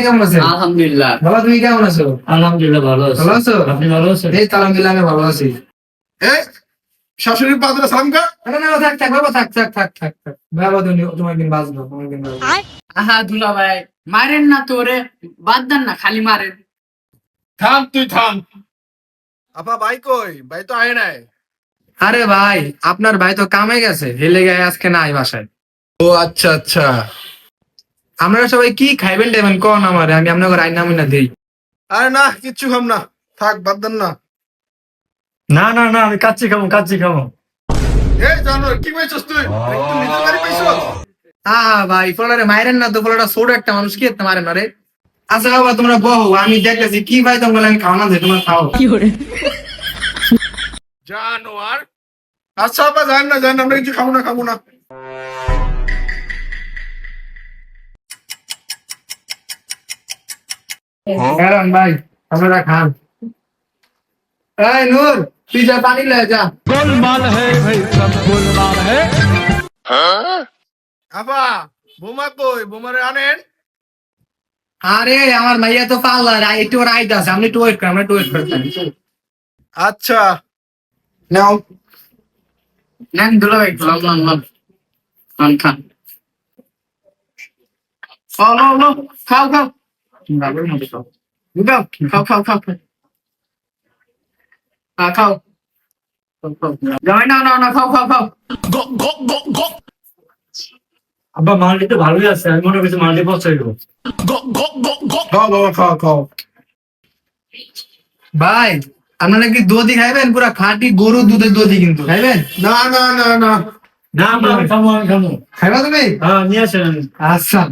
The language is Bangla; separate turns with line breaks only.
কেমন আছেন?
আলহামদুলিল্লাহ।
বাবা তুমি কেমন আছো?
আলহামদুলিল্লাহ ভালো আছি।
ভালো আছো?
আপনি ভালো আছেন?
এই তো আলহামদুলিল্লাহ আমি ভালো আছি।
এই শাশুড়ির পাদরে সালাম কর।
না না থাক থাক বাবা থাক বাবা তুমি তোমার দিন বাঁচবো তোমার দিন বাঁচবো।
আহা দুলা ভাই মারেন না তোরে, বাদ দেন না, খালি মারেন।
থাম তুই থাম। আপা ভাই কই? ভাই তো আয় নাই।
আরে ভাই আপনার ভাই তো কামে গেছে, হেলে গায়ে আজকে নাই বাসায়।
ও আচ্ছা আচ্ছা।
আপনারা সবাই কি খাইবেন দেবেন কোন আমারে, আমি আপনাকে রান্না বান্না দেই।
আরে না কিচ্ছু খাম না, থাক বাদ দেন না।
না আমি কাচ্চি খাবো।
এই জানোয়ার কি পাইছস তুই? তুই নিজের বাড়ি পাইছস?
ভাই ফলারে মাইরেন না তো, ফলাটা ছোট একটা মানুষ কি এত মারেন আরে। আচ্ছা বাবা তোমরা বহো, আমি দেখতেছি কি ভাই তোমরা, আমি খাওয়া না দেয় তোমরা খাও।
জানোয়ার। আচ্ছা আপা জান না আমরা কিছু খাবো না।
কারণ ভাই আপনারা খান। এই নূর তুই যা পানি লয়ে যা।
गोलमाल है भाई, सब गोलमाल है।
আপা বোমা কই? বোমারে আনেন।
আরে আমার মাইয়া তো পাল্লা একটু রাইট আছে, আপনি একটু ওয়েট করেন, আমরা একটু ওয়েট করতেন।
আচ্ছা
নাও
নেন দুলা ভাই, লন খান। লো খাও বাবার মধ্যে খাও। খাও। জামাই না খাও।
আব্বা মালটি তো ভালোই আছে, আমি মনে করছি মালটি পছন্দ।
খাও বাবা খাও।
ভাই আপনারা কি দধি খাইবেন? পুরা খাঁটি গরুর দুধের দধি কিন্তু খাইবেন?
না
না আব্বা আমি খাবো।
খাইবা তুমি?
হ্যাঁ নিয়ে আসেন।
আচ্ছা